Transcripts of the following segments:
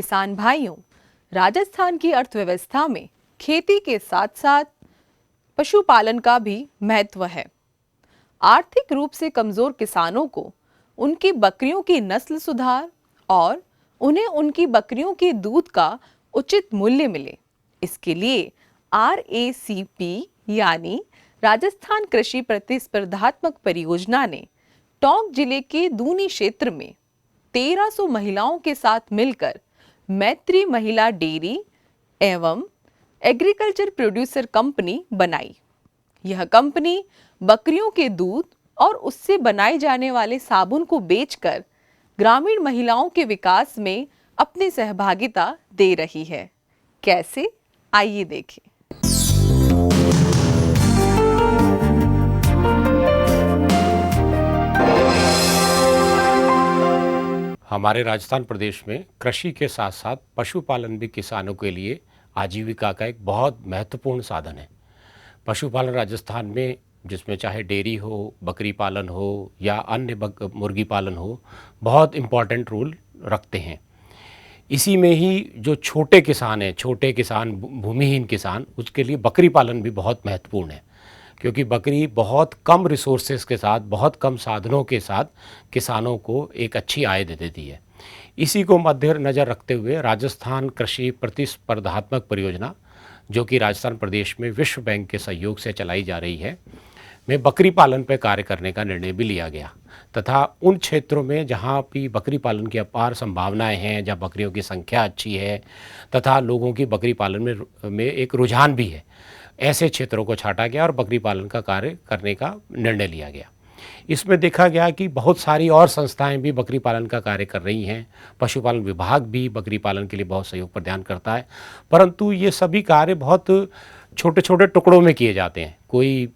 किसान भाइयों, राजस्थान की अर्थव्यवस्था में खेती के साथ साथ पशुपालन का भी महत्व है। आर्थिक रूप से कमजोर किसानों को उनकी बकरियों की नस्ल सुधार और उन्हें उनकी बकरियों के दूध का उचित मूल्य मिले, इसके लिए RACP यानी राजस्थान कृषि प्रतिस्पर्धात्मक परियोजना ने टोंक जिले के दूनी क्षेत्र में 1300 महिलाओं के साथ मिलकर मैत्री महिला डेयरी एवं एग्रीकल्चर प्रोड्यूसर कंपनी बनाई। यह कंपनी बकरियों के दूध और उससे बनाए जाने वाले साबुन को बेचकर ग्रामीण महिलाओं के विकास में अपनी सहभागिता दे रही है। कैसे, आइए देखें। हमारे राजस्थान प्रदेश में कृषि के साथ साथ पशुपालन भी किसानों के लिए आजीविका का एक बहुत महत्वपूर्ण साधन है। पशुपालन राजस्थान में, जिसमें चाहे डेयरी हो, बकरी पालन हो या अन्य मुर्गी पालन हो, बहुत इम्पॉर्टेंट रोल रखते हैं। इसी में ही जो छोटे किसान, भूमिहीन किसान, उसके लिए बकरी पालन भी बहुत महत्वपूर्ण है, क्योंकि बकरी बहुत कम रिसोर्सेज के साथ, बहुत कम साधनों के साथ किसानों को एक अच्छी आय दे देती है। इसी को मद्देनज़र रखते हुए राजस्थान कृषि प्रतिस्पर्धात्मक परियोजना, जो कि राजस्थान प्रदेश में विश्व बैंक के सहयोग से चलाई जा रही है, में बकरी पालन पर कार्य करने का निर्णय भी लिया गया तथा उन क्षेत्रों में जहाँ भी बकरी पालन की अपार संभावनाएं हैं, जहाँ बकरियों की संख्या अच्छी है तथा लोगों की बकरी पालन में एक रुझान भी है, ऐसे क्षेत्रों को छांटा गया और बकरी पालन का कार्य करने का निर्णय लिया गया। इसमें देखा गया कि बहुत सारी और संस्थाएं भी बकरी पालन का कार्य कर रही हैं। पशुपालन विभाग भी बकरी पालन के लिए बहुत सहयोग पर ध्यान करता है, परंतु ये सभी कार्य बहुत छोटे छोटे टुकड़ों में किए जाते हैं। कोई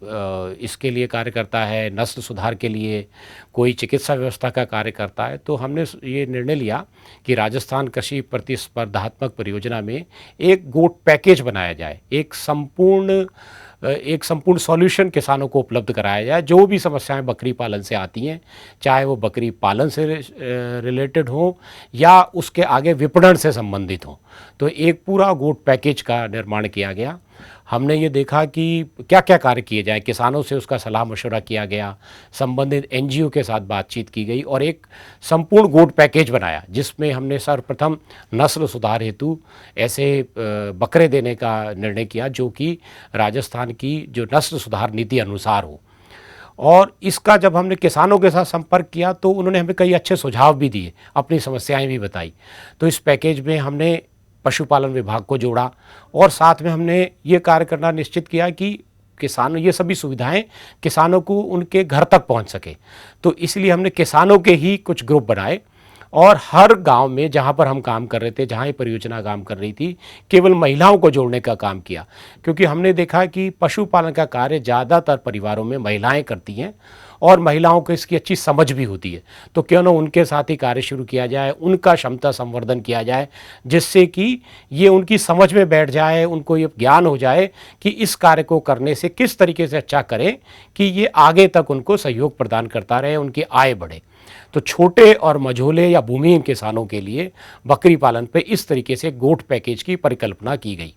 इसके लिए कार्य करता है नस्ल सुधार के लिए, कोई चिकित्सा व्यवस्था का कार्य करता है। तो हमने ये निर्णय लिया कि राजस्थान कृषि प्रतिस्पर्धात्मक परियोजना में एक गोट पैकेज बनाया जाए, एक संपूर्ण सॉल्यूशन किसानों को उपलब्ध कराया जाए। जो भी समस्याएं बकरी पालन से आती हैं, चाहे वो बकरी पालन से रिलेटेड हो या उसके आगे विपणन से संबंधित हो, तो एक पूरा गोट पैकेज का निर्माण किया गया। हमने ये देखा कि क्या क्या कार्य किए जाए, किसानों से उसका सलाह मशवरा किया गया, संबंधित NGO के साथ बातचीत की गई और एक संपूर्ण गोट पैकेज बनाया, जिसमें हमने सर्वप्रथम नस्ल सुधार हेतु ऐसे बकरे देने का निर्णय किया जो कि राजस्थान की जो नस्ल सुधार नीति अनुसार हो। और इसका जब हमने किसानों के साथ संपर्क किया तो उन्होंने हमें कई अच्छे सुझाव भी दिए, अपनी समस्याएं भी बताई। तो इस पैकेज में हमने पशुपालन विभाग को जोड़ा और साथ में हमने ये कार्य करना निश्चित किया कि किसानों ये सभी सुविधाएं किसानों को उनके घर तक पहुंच सके। तो इसलिए हमने किसानों के ही कुछ ग्रुप बनाए और हर गांव में जहां पर हम काम कर रहे थे, जहां ये परियोजना काम कर रही थी, केवल महिलाओं को जोड़ने का काम किया, क्योंकि हमने देखा कि पशुपालन का कार्य ज़्यादातर परिवारों में महिलाएं करती हैं और महिलाओं को इसकी अच्छी समझ भी होती है। तो क्यों ना उनके साथ ही कार्य शुरू किया जाए, उनका क्षमता संवर्धन किया जाए, जिससे कि ये उनकी समझ में बैठ जाए, उनको ये ज्ञान हो जाए कि इस कार्य को करने से किस तरीके से अच्छा करें कि ये आगे तक उनको सहयोग प्रदान करता रहे, उनकी आय बढ़े। तो छोटे और मझोले या भूमिहीन किसानों के लिए बकरी पालन पे इस तरीके से गोट पैकेज की परिकल्पना की गई।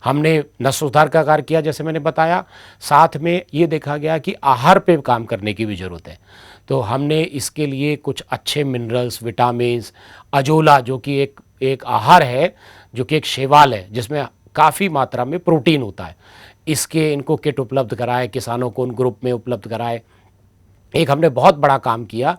हमने नस्ल सुधार का कार्य किया, जैसे मैंने बताया। साथ में ये देखा गया कि आहार पे काम करने की भी ज़रूरत है। तो हमने इसके लिए कुछ अच्छे मिनरल्स, विटामिन्स, अजोला जो कि एक आहार है, जो कि एक शैवाल है जिसमें काफ़ी मात्रा में प्रोटीन होता है, इनको किट उपलब्ध कराए, किसानों को उन ग्रुप में उपलब्ध कराए। एक हमने बहुत बड़ा काम किया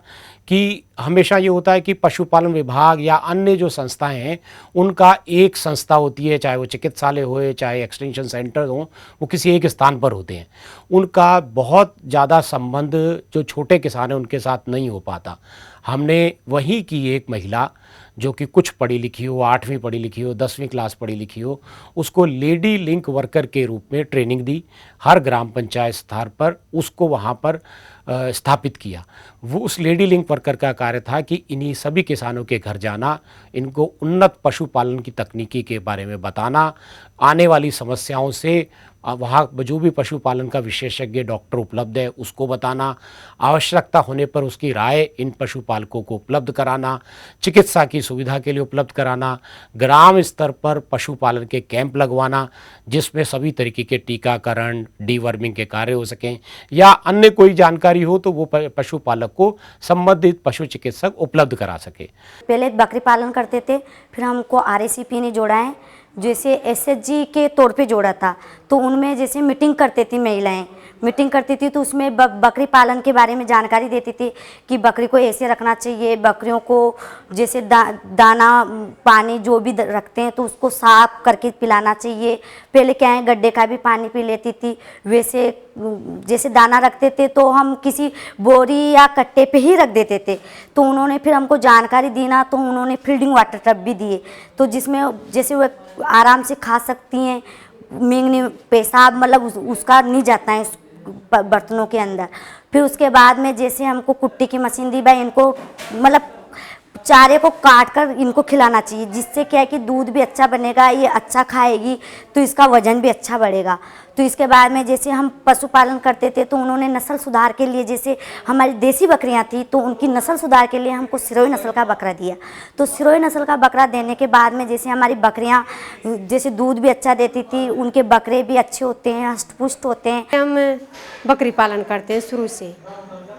कि हमेशा ये होता है कि पशुपालन विभाग या अन्य जो संस्थाएं हैं, उनका एक संस्था होती है, चाहे वो चिकित्सालय हो, चाहे एक्सटेंशन सेंटर हो, वो किसी एक स्थान पर होते हैं। उनका बहुत ज़्यादा संबंध जो छोटे किसान हैं उनके साथ नहीं हो पाता। हमने वहीं की एक महिला जो कि कुछ पढ़ी लिखी हो, 8वीं पढ़ी लिखी हो, 10वीं क्लास पढ़ी लिखी हो, उसको लेडी लिंक वर्कर के रूप में ट्रेनिंग दी। हर ग्राम पंचायत स्तर पर उसको वहाँ पर स्थापित किया। वो उस लेडी लिंक वर्कर का कार्य था कि इन्हीं सभी किसानों के घर जाना, इनको उन्नत पशुपालन की तकनीकी के बारे में बताना, आने वाली समस्याओं से वहाँ जो भी पशुपालन का विशेषज्ञ डॉक्टर उपलब्ध है उसको बताना, आवश्यकता होने पर उसकी राय इन पशुपालकों को उपलब्ध कराना, चिकित्सा की सुविधा के लिए उपलब्ध कराना, ग्राम स्तर पर पशुपालन के कैंप लगवाना जिसमें सभी तरीके के टीकाकरण, डीवर्मिंग के कार्य हो सकें या अन्य कोई जानकारी हो तो वो पशुपालक को संबंधित पशु चिकित्सक उपलब्ध करा सके। पहले बकरी पालन करते थे, फिर हमको RACP ने जोड़ा है, जैसे SHG के तौर पे जोड़ा था। तो उनमें जैसे मीटिंग करती थी, महिलाएं मीटिंग करती थी तो उसमें बकरी पालन के बारे में जानकारी देती थी कि बकरी को ऐसे रखना चाहिए, बकरियों को जैसे दाना पानी जो भी रखते हैं तो उसको साफ करके पिलाना चाहिए। पहले क्या है, गड्ढे का भी पानी पी लेती थी, वैसे जैसे दाना रखते थे तो हम किसी बोरी या कट्टे पे ही रख देते थे। तो उन्होंने फिर हमको जानकारी दी ना, तो उन्होंने फीडिंग वाटर टब भी दिए, तो जिसमें जैसे वो आराम से खा सकती हैं, मेंगनी पेशाब मतलब उसका नहीं जाता है बर्तनों के अंदर। फिर उसके बाद में जैसे हमको कुट्टी की मशीन दी भाई, इनको मतलब चारे को काट कर इनको खिलाना चाहिए, जिससे क्या है कि दूध भी अच्छा बनेगा, ये अच्छा खाएगी तो इसका वजन भी अच्छा बढ़ेगा। तो इसके बाद में जैसे हम पशुपालन करते थे तो उन्होंने नस्ल सुधार के लिए, जैसे हमारी देसी बकरियां थी तो उनकी नस्ल सुधार के लिए हमको सिरोही नस्ल का बकरा दिया। तो सिरोही नस्ल का बकरा देने के बाद में जैसे हमारी बकरियां जैसे दूध भी अच्छा देती थी, उनके बकरे भी अच्छे होते हैं, हष्ट-पुष्ट होते हैं। हम बकरी पालन करते हैं, शुरू से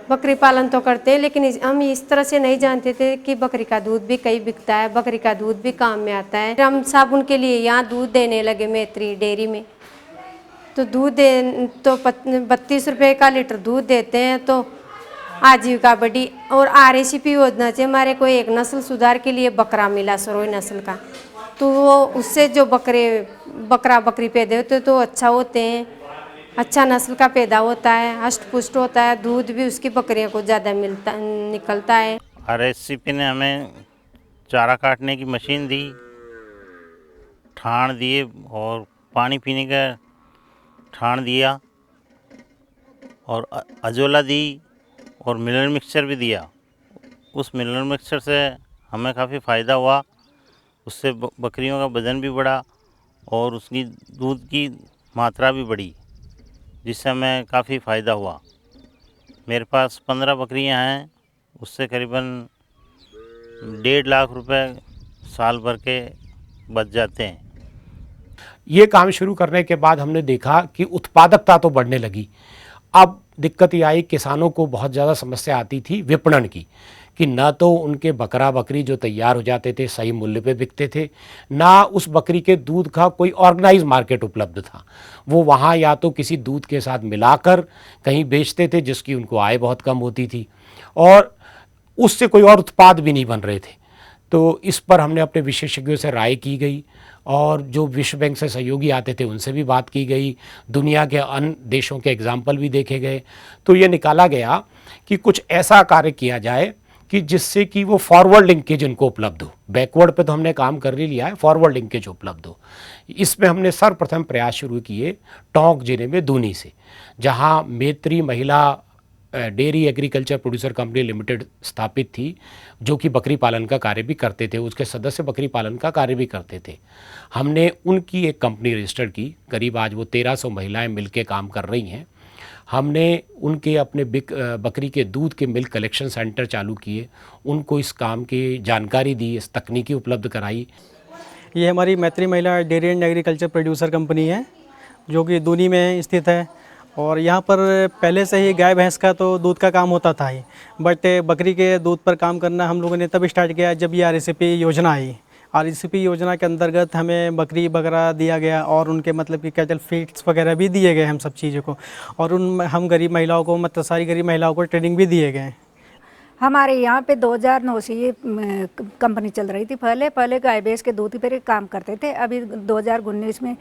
बकरी पालन तो करते हैं, लेकिन हम इस तरह से नहीं जानते थे कि बकरी का दूध भी कहीं बिकता है, बकरी का दूध भी काम में आता है। हम साबुन के लिए यहाँ दूध देने लगे मैत्री डेयरी में, तो दूध दे तो 32 रुपये का लीटर दूध देते हैं, तो आजीविका बढ़ी। और RACP योजना से हमारे को एक नस्ल सुधार के लिए बकरा मिला, सरोई नस्ल का, तो वो उससे जो बकरा बकरी पैदा होते तो अच्छा होते हैं, अच्छा नस्ल का पैदा होता है, हष्ट पुष्ट होता है, दूध भी उसकी बकरियों को ज़्यादा निकलता है। RACP ने हमें चारा काटने की मशीन दी, ठाण दिए और पानी पीने का ठाण दिया और अजोला दी और मिनरल मिक्सचर भी दिया। उस मिनरल मिक्सचर से हमें काफ़ी फ़ायदा हुआ, उससे बकरियों का वजन भी बढ़ा और उसकी दूध की मात्रा भी बढ़ी, जिससे हमें काफ़ी फ़ायदा हुआ। मेरे पास 15 बकरियां हैं, उससे करीबन 1.5 लाख रुपए साल भर के बच जाते हैं। ये काम शुरू करने के बाद हमने देखा कि उत्पादकता तो बढ़ने लगी। अब दिक्कत ये आई, किसानों को बहुत ज़्यादा समस्या आती थी विपणन की, कि ना तो उनके बकरा बकरी जो तैयार हो जाते थे सही मूल्य पे बिकते थे, ना उस बकरी के दूध का कोई ऑर्गेनाइज मार्केट उपलब्ध था। वो वहाँ या तो किसी दूध के साथ मिलाकर कहीं बेचते थे जिसकी उनको आय बहुत कम होती थी और उससे कोई और उत्पाद भी नहीं बन रहे थे। तो इस पर हमने अपने विशेषज्ञों से राय की गई और जो विश्व बैंक से सहयोगी आते थे उनसे भी बात की गई, दुनिया के अन्य देशों के एग्जाम्पल भी देखे गए। तो ये निकाला गया कि कुछ ऐसा कार्य किया जाए कि जिससे कि वो फॉरवर्ड लिंकेज इनको उपलब्ध हो। बैकवर्ड पे तो हमने काम कर ही लिया है, फॉरवर्ड लिंकेज उपलब्ध हो। इसमें हमने सर्वप्रथम प्रयास शुरू किए टोंक जिले में दूनी से, जहाँ मैत्री महिला dairy agriculture producer company limited स्थापित थी, जो कि बकरी पालन का कार्य भी करते थे, उसके सदस्य बकरी पालन का कार्य भी करते थे। हमने उनकी एक कंपनी रजिस्टर की, करीब आज वो 1300 महिलाएं मिलकर काम कर रही हैं। हमने उनके अपने बकरी के दूध के मिल्क कलेक्शन सेंटर चालू किए, उनको इस काम की जानकारी दी, इस तकनीकी उपलब्ध कराई। ये हमारी मैत्री महिला dairy and agriculture producer company है, जो कि दूनी में स्थित है। और यहाँ पर पहले से ही गाय भैंस का तो दूध का काम होता था ही, बट बकरी के दूध पर काम करना हम लोगों ने तब स्टार्ट किया जब ये RACP योजना आई। RACP योजना के अंतर्गत हमें बकरी वगैरह दिया गया और उनके मतलब कि कैटल फीड्स वगैरह भी दिए गए हम सब चीज़ों को, और हम गरीब महिलाओं को मतलब सारी गरीब महिलाओं को ट्रेनिंग भी दिए गए। हमारे यहाँ पे 2009 से ये कंपनी चल रही थी। पहले गाय भैंस के दूध पर काम करते थे। अभी 2019 में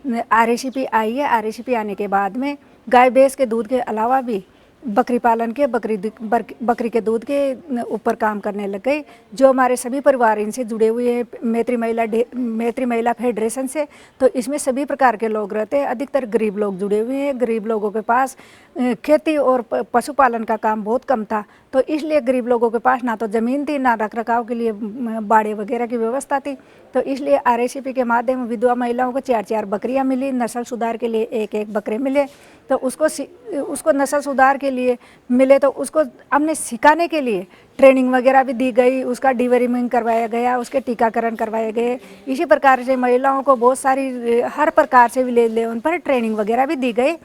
RACP आई है। RACP आने के बाद में गाय भैंस के दूध के अलावा भी बकरी पालन के बकरी के दूध के ऊपर काम करने लग गई। जो हमारे सभी परिवार इनसे जुड़े हुए हैं मैत्री महिला फेडरेशन से, तो इसमें सभी प्रकार के लोग रहते हैं। अधिकतर गरीब लोग जुड़े हुए हैं। गरीब लोगों के पास खेती और पशुपालन का काम बहुत कम था, तो इसलिए गरीब लोगों के पास ना तो ज़मीन थी, ना रख रखाव के लिए बाड़े वगैरह की व्यवस्था थी। तो इसलिए RACP के माध्यम विधवा महिलाओं को 4-4 बकरियां मिली। नस्ल सुधार के लिए 1-1 बकरे मिले। तो उसको नस्ल सुधार के लिए मिले, तो उसको हमने सिखाने के लिए ट्रेनिंग वगैरह भी दी गई। उसका डिवर्मिंग करवाया गया, उसके टीकाकरण करवाए गए। इसी प्रकार से महिलाओं को बहुत सारी हर प्रकार से ले उन पर ट्रेनिंग वगैरह भी दी गई।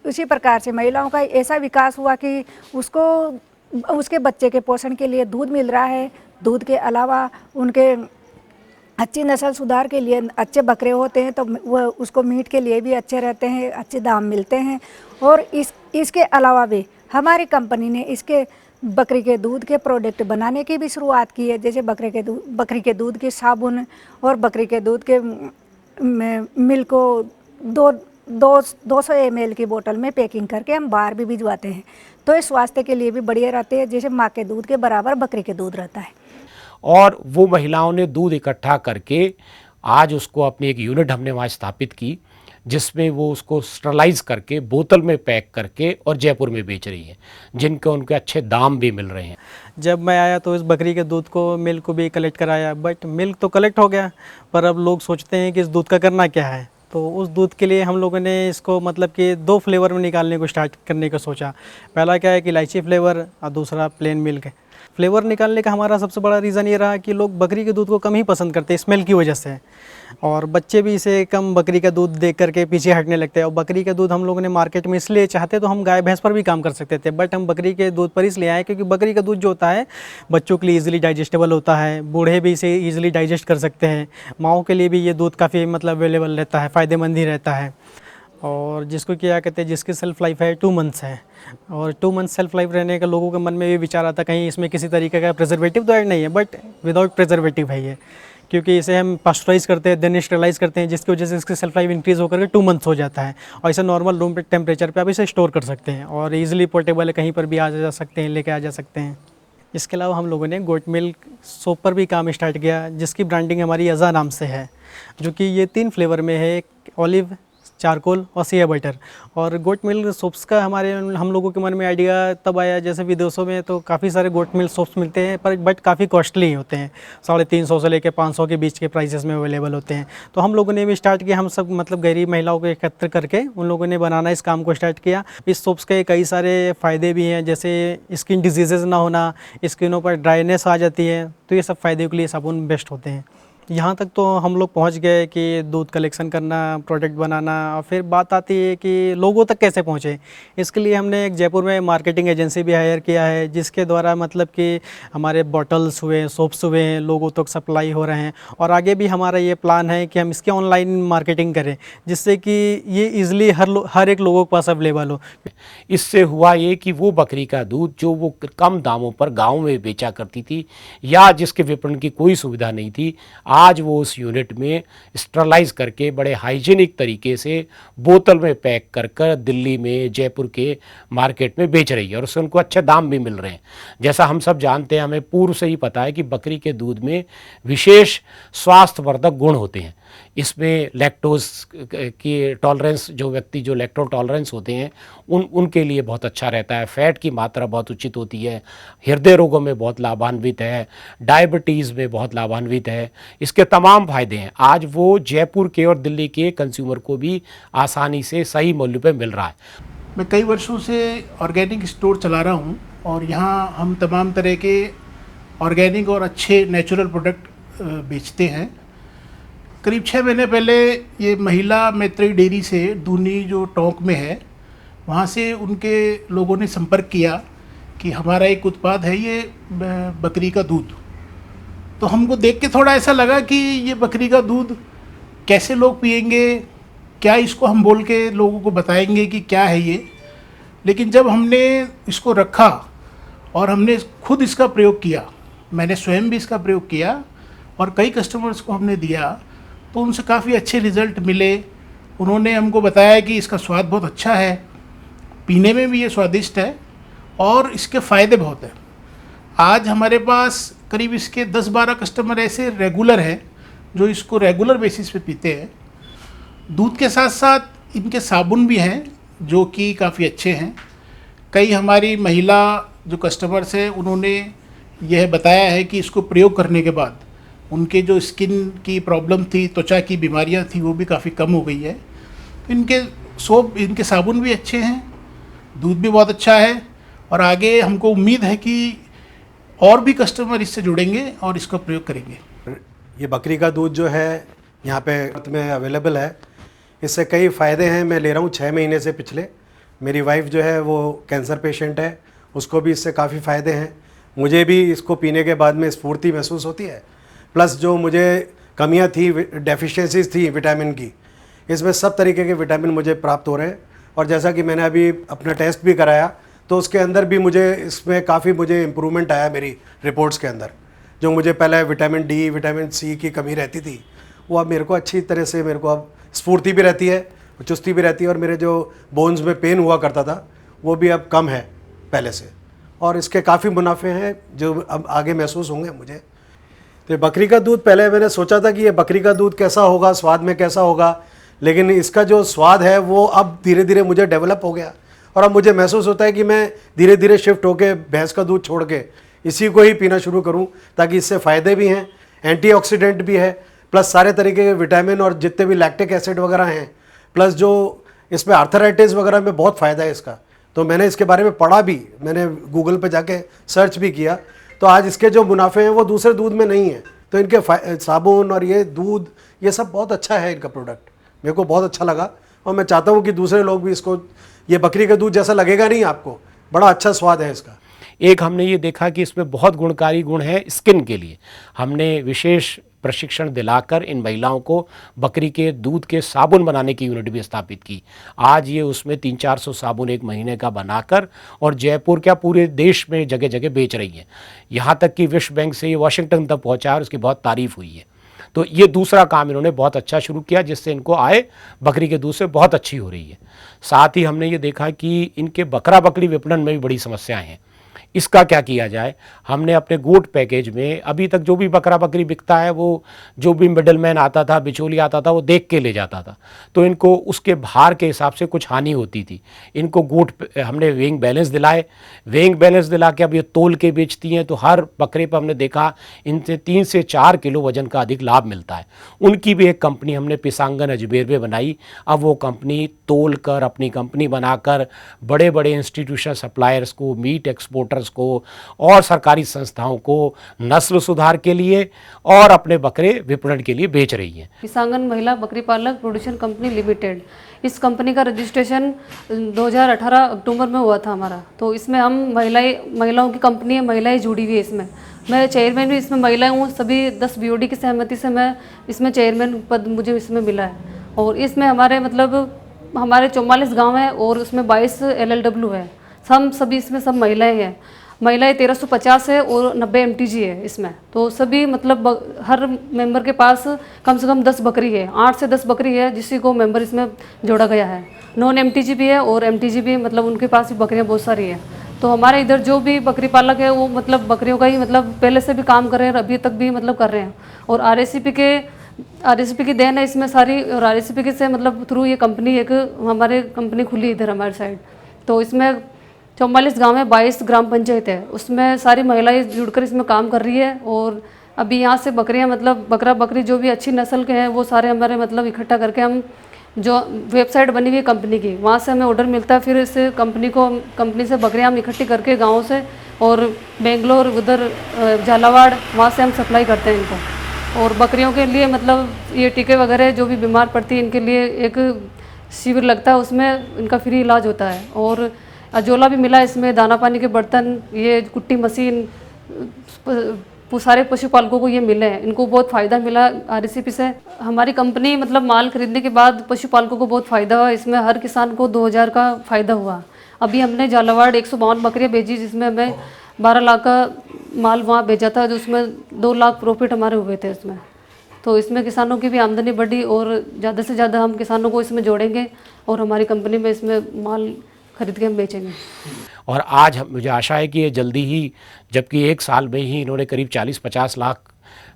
उसी प्रकार से महिलाओं का ऐसा विकास हुआ कि उसको उसके बच्चे के पोषण के लिए दूध मिल रहा है। दूध के अलावा उनके अच्छी नस्ल सुधार के लिए अच्छे बकरे होते हैं, तो वह उसको मीट के लिए भी अच्छे रहते हैं, अच्छे दाम मिलते हैं। और इसके अलावा भी हमारी कंपनी ने इसके बकरी के दूध के प्रोडक्ट बनाने की भी शुरुआत की है। जैसे बकरी के दूध के साबुन और बकरी के दूध के मिल्क को 200 ml की बोतल में पैकिंग करके हम बाहर भी भिजवाते हैं। तो ये स्वास्थ्य के लिए भी बढ़िया रहते हैं। जैसे माँ के दूध के बराबर बकरी के दूध रहता है। और वो महिलाओं ने दूध इकट्ठा करके आज उसको अपनी एक यूनिट हमने वहाँ स्थापित की, जिसमें वो उसको स्टरलाइज करके बोतल में पैक करके और जयपुर में बेच रही है, जिनके उनके अच्छे दाम भी मिल रहे हैं। जब मैं आया तो इस बकरी के दूध को मिल्क को भी कलेक्ट कराया, बट मिल्क तो कलेक्ट हो गया, पर अब लोग सोचते हैं कि इस दूध का करना क्या है। तो उस दूध के लिए हम लोगों ने इसको मतलब कि 2 फ्लेवर में निकालने को स्टार्ट करने का सोचा। पहला क्या है कि इलायची फ्लेवर और दूसरा प्लेन मिल्क। फ्लेवर निकालने का हमारा सबसे बड़ा रीज़न ये रहा कि लोग बकरी के दूध को कम ही पसंद करते हैं स्मेल की वजह से, और बच्चे भी इसे कम बकरी का दूध देख करके पीछे हटने लगते हैं। और बकरी का दूध हम लोगों ने मार्केट में इसलिए चाहते तो हम गाय भैंस पर भी काम कर सकते थे, बट हम बकरी के दूध पर इसलिए आए क्योंकि बकरी का दूध जो होता है बच्चों के लिए ईजिली डाइजेस्टेबल होता है, बूढ़े भी इसे ईजिली डाइजेस्ट कर सकते हैं। माओं के लिए भी ये दूध काफ़ी मतलब अवेलेबल रहता है, फ़ायदेमंद ही रहता है। और जिसको क्या कहते हैं, जिसकी सेल्फ़ लाइफ है 2 मंथ्स है, और 2 मंथ सेल्फ लाइफ रहने का लोगों के मन में ये विचार आता कहीं इसमें किसी तरीके का प्रिजर्वेटिव तो ऐड नहीं है, बट विदाउट प्रिजर्वेटिव है ये, क्योंकि इसे हम पास्चराइज करते हैं, देन स्टरलाइज करते हैं, जिसकी वजह से इसकी सेल्फ लाइफ इंक्रीज़ होकर के 2 मंथ्स हो जाता है। और इसे नॉर्मल रूम टेम्परेचर पे आप इसे स्टोर कर सकते हैं और ईजिली पोर्टेबल है, कहीं पर भी आ जा सकते हैं, लेके आ जा सकते हैं। इसके अलावा हम लोगों ने गोट मिल्क सोप पर भी काम स्टार्ट किया, जिसकी ब्रांडिंग हमारी अज़ा नाम से है, जो कि ये 3 फ्लेवर में है, ऑलिव, चारकोल और सिया बटर। और गोट मिल्क सोप्स का हम लोगों के मन में आइडिया तब आया जैसे विदेशों में तो काफ़ी सारे गोट मिल्क सोप्स मिलते हैं, पर बट काफ़ी कॉस्टली होते हैं, 350 से लेकर 500 के बीच के प्राइसेस में अवेलेबल होते हैं। तो हम लोगों ने भी स्टार्ट किया, हम सब मतलब गरीब महिलाओं को एकत्र करके उन लोगों ने बनाना इस काम को स्टार्ट किया। इस सोप्स के कई सारे फ़ायदे भी हैं, जैसे स्किन डिजीज़ ना होना, स्किनों पर ड्राइनेस आ जाती है, तो ये सब फ़ायदे के लिए साबुन बेस्ट होते हैं। यहाँ तक तो हम लोग पहुँच गए कि दूध कलेक्शन करना, प्रोडक्ट बनाना, और फिर बात आती है कि लोगों तक कैसे पहुँचे। इसके लिए हमने एक जयपुर में मार्केटिंग एजेंसी भी हायर किया है, जिसके द्वारा मतलब कि हमारे बॉटल्स हुए, सोप्स हुए हैं, लोगों तक सप्लाई हो रहे हैं। और आगे भी हमारा ये प्लान है कि हम इसकी ऑनलाइन मार्केटिंग करें, जिससे कि ये ईज़िली हर एक लोगों के पास अवेलेबल हो। इससे हुआ ये कि वो बकरी का दूध जो वो कम दामों पर गाँव में बेचा करती थी या जिसके विपणन की कोई सुविधा नहीं थी, आज वो उस यूनिट में स्टरलाइज करके बड़े हाइजीनिक तरीके से बोतल में पैक कर कर दिल्ली में, जयपुर के मार्केट में बेच रही है, और उससे उनको अच्छे दाम भी मिल रहे हैं। जैसा हम सब जानते हैं, हमें पूर्व से ही पता है कि बकरी के दूध में विशेष स्वास्थ्यवर्धक गुण होते हैं। इसमें लैक्टोज की टॉलरेंस, जो व्यक्ति जो लैक्टो टॉलरेंस होते हैं उनके लिए बहुत अच्छा रहता है, फैट की मात्रा बहुत उचित होती है, हृदय रोगों में बहुत लाभान्वित है, डायबिटीज़ में बहुत लाभान्वित है, इसके तमाम फायदे हैं। आज वो जयपुर के और दिल्ली के कंज्यूमर को भी आसानी से सही मूल्य पे मिल रहा है। मैं कई वर्षों से ऑर्गेनिक स्टोर चला रहा हूँ, और यहाँ हम तमाम तरह के ऑर्गेनिक और अच्छे नेचुरल प्रोडक्ट बेचते हैं। करीब 6 महीने पहले ये महिला मैत्री डेयरी से दूनी जो टोंक में है, वहाँ से उनके लोगों ने संपर्क किया कि हमारा एक उत्पाद है ये बकरी का दूध। तो हमको देख के थोड़ा ऐसा लगा कि ये बकरी का दूध कैसे लोग पिएंगे, क्या इसको हम बोल के लोगों को बताएंगे कि क्या है ये। लेकिन जब हमने इसको रखा और हमने खुद इसका प्रयोग किया, मैंने स्वयं भी इसका प्रयोग किया और कई कस्टमर्स को हमने दिया, तो उनसे काफ़ी अच्छे रिज़ल्ट मिले। उन्होंने हमको बताया कि इसका स्वाद बहुत अच्छा है, पीने में भी ये स्वादिष्ट है और इसके फ़ायदे बहुत हैं। आज हमारे पास करीब इसके 10-12 कस्टमर ऐसे रेगुलर हैं जो इसको रेगुलर बेसिस पे पीते हैं। दूध के साथ साथ इनके साबुन भी हैं जो कि काफ़ी अच्छे हैं। कई हमारी महिला जो कस्टमर्स हैं उन्होंने यह बताया है कि इसको प्रयोग करने के बाद उनके जो स्किन की प्रॉब्लम थी, त्वचा की बीमारियां थी, वो भी काफ़ी कम हो गई है। इनके साबुन भी अच्छे हैं, दूध भी बहुत अच्छा है और आगे हमको उम्मीद है कि और भी कस्टमर इससे जुड़ेंगे और इसका प्रयोग करेंगे। ये बकरी का दूध जो है यहाँ पे में अवेलेबल है, इससे कई फ़ायदे हैं। मैं ले रहा हूँ 6 महीने से पिछले। मेरी वाइफ जो है वो कैंसर पेशेंट है, उसको भी इससे काफ़ी फ़ायदे हैं। मुझे भी इसको पीने के बाद में स्फूर्ति महसूस होती है। प्लस जो मुझे कमियाँ थी, डेफिशिएंसीज थी विटामिन की, इसमें सब तरीके के विटामिन मुझे प्राप्त हो रहे हैं। और जैसा कि मैंने अभी अपना टेस्ट भी कराया तो उसके अंदर भी मुझे इसमें काफ़ी इम्प्रूवमेंट आया मेरी रिपोर्ट्स के अंदर। जो मुझे पहले विटामिन डी, विटामिन सी की कमी रहती थी, वो अब मेरे को अच्छी तरह से, मेरे को अब स्फूर्ति भी रहती है, चुस्ती भी रहती है और मेरे जो बोन्स में पेन हुआ करता था वो भी अब कम है पहले से। और इसके काफ़ी मुनाफे हैं जो अब आगे महसूस होंगे मुझे। तो बकरी का दूध, पहले मैंने सोचा था कि ये बकरी का दूध कैसा होगा, स्वाद में कैसा होगा, लेकिन इसका जो स्वाद है वो अब धीरे धीरे मुझे डेवलप हो गया और अब मुझे महसूस होता है कि मैं धीरे धीरे शिफ्ट होकर भैंस का दूध छोड़ के इसी को ही पीना शुरू करूं, ताकि इससे फ़ायदे भी हैं, एंटीऑक्सीडेंट भी है, प्लस सारे तरीके के विटामिन और जितने भी लैक्टिक एसिड वगैरह हैं, प्लस जो इसमें आर्थराइटिस वगैरह में बहुत फ़ायदा है इसका। तो मैंने इसके बारे में पढ़ा भी, मैंने गूगल पे जाके सर्च भी किया, तो आज इसके जो मुनाफे हैं वो दूसरे दूध में नहीं है। तो इनके साबुन और ये दूध, ये सब बहुत अच्छा है इनका प्रोडक्ट, मेरे को बहुत अच्छा लगा। और मैं चाहता हूँ कि दूसरे लोग भी इसको, ये बकरी का दूध जैसा लगेगा नहीं आपको, बड़ा अच्छा स्वाद है इसका। एक हमने ये देखा कि इसमें बहुत गुणकारी गुण है स्किन के लिए। हमने विशेष प्रशिक्षण दिलाकर इन महिलाओं को बकरी के दूध के साबुन बनाने की यूनिट भी स्थापित की। आज ये उसमें 300-400 साबुन एक महीने का बनाकर और जयपुर क्या पूरे देश में जगह जगह बेच रही हैं। यहाँ तक कि विश्व बैंक से ये वाशिंगटन तक पहुँचा और उसकी बहुत तारीफ हुई है। तो ये दूसरा काम इन्होंने बहुत अच्छा शुरू किया जिससे इनको आय बकरी के दूध से बहुत अच्छी हो रही है। साथ ही हमने ये देखा कि इनके बकरा बकरी विपणन में भी बड़ी समस्याएं हैं। इसका क्या किया जाए, हमने अपने गोट पैकेज में अभी तक जो भी बकरा बकरी बिकता है वो जो भी मिडलमैन आता था, बिचौली आता था, वो देख के ले जाता था, तो इनको उसके भार के हिसाब से कुछ हानि होती थी। इनको गोट हमने वेइंग बैलेंस दिलाए, वेइंग बैलेंस दिला के अब ये तोल के बेचती हैं, तो हर बकरे पर हमने देखा इनसे 3 से 4 किलो वजन का अधिक लाभ मिलता है। उनकी भी एक कंपनी हमने पिसांगन अजमेर में बनाई। अब वो कंपनी तोल कर, अपनी कंपनी बनाकर बड़े बड़े इंस्टीट्यूशन सप्लायर्स को, मीट एक्सपोर्टर्स को और सरकारी संस्थाओं को नस्ल सुधार के लिए और अपने बकरे विपणन के लिए बेच रही है। पिसांगन महिला बकरी पालक प्रोडक्शन कंपनी लिमिटेड, इस कंपनी का रजिस्ट्रेशन 2018 अक्टूबर में हुआ था हमारा। तो इसमें हम महिलाओं की कंपनी है, महिलाएं जुड़ी हुई है इसमें। मैं चेयरमैन भी इसमें महिलाएं हूँ, सभी 10 बीओडी की सहमति से मैं इसमें चेयरमैन पद मुझे इसमें मिला है। और इसमें हमारे 44 गाँव हैं और उसमें 22 LLW है। हम सभी इसमें सब महिलाएं हैं। महिलाएं 1350 है और 90 MTG है इसमें। तो सभी हर मेंबर के पास कम से कम 10 बकरी है, 8 से 10 बकरी है जिसी को मेंबर इसमें जोड़ा गया है। नॉन MTG भी है और MTG भी, उनके पास भी बकरियां बहुत सारी है। तो हमारे इधर जो भी बकरी पालक है वो बकरियों का ही पहले से भी काम कर रहे हैं और अभी तक भी कर रहे हैं। और RSCP की देन है इसमें सारी। और RSCP के से थ्रू ये कंपनी एक हमारे कंपनी खुली इधर हमारे साइड। तो इसमें 44 गाँव है, 22 ग्राम पंचायत है, उसमें सारी महिलाएं जुड़कर इसमें काम कर रही है। और अभी यहाँ से बकरियाँ बकरा बकरी जो भी अच्छी नस्ल के हैं वो सारे हमारे इकट्ठा करके हम जो वेबसाइट बनी हुई है कंपनी की, वहाँ से हमें ऑर्डर मिलता है। फिर इस कंपनी से बकरियाँ हम इकट्ठी करके गाँव से और बेंगलोर, उधर झालावाड़, वहाँ से हम सप्लाई करते हैं इनको। और बकरियों के लिए ये टीके वगैरह जो भी बीमार पड़ती है इनके लिए एक शिविर लगता है, उसमें इनका फ्री इलाज होता है। और अजोला भी मिला इसमें, दाना पानी के बर्तन, ये कुट्टी मशीन, सारे पशुपालकों को ये मिले हैं। इनको बहुत फ़ायदा मिला RSCP से। हमारी कंपनी माल खरीदने के बाद पशुपालकों को बहुत फ़ायदा हुआ। इसमें हर किसान को 2000 का फ़ायदा हुआ। अभी हमने झालावाड़ 152 बकरियाँ भेजी जिसमें हमें 12 लाख का माल वहाँ भेजा था, जो उसमें 2 लाख प्रॉफिट हमारे हुए थे इसमें। तो इसमें किसानों की भी आमदनी बढ़ी और ज़्यादा से ज़्यादा हम किसानों को इसमें जोड़ेंगे और हमारी कंपनी में इसमें माल खरीद के हम बेचेंगे। और आज मुझे आशा है कि ये जल्दी ही, जबकि 1 साल में ही इन्होंने करीब 40-50 लाख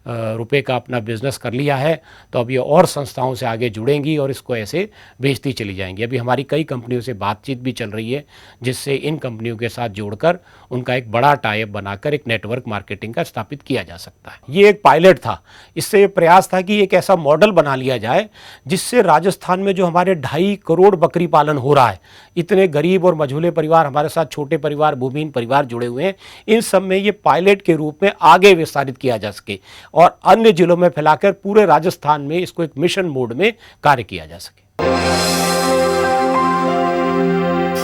रुपए का अपना बिजनेस कर लिया है, तो अब ये और संस्थाओं से आगे जुड़ेंगी और इसको ऐसे बेचती चली जाएंगी। अभी हमारी कई कंपनियों से बातचीत भी चल रही है, जिससे इन कंपनियों के साथ जोड़कर उनका एक बड़ा टाई अप बनाकर एक नेटवर्क मार्केटिंग का स्थापित किया जा सकता है। ये एक पायलट था। इससे ये प्रयास था कि एक ऐसा मॉडल बना लिया जाए जिससे राजस्थान में जो हमारे 2.5 करोड़ बकरी पालन हो रहा है, इतने गरीब और मझोले परिवार, हमारे साथ छोटे परिवार, भूमिहीन परिवार जुड़े हुए हैं, इन सब में ये पायलट के रूप में आगे विस्तारित किया जा सके और अन्य जिलों में फैलाकर पूरे राजस्थान में इसको एक मिशन मोड में कार्य किया जा सके।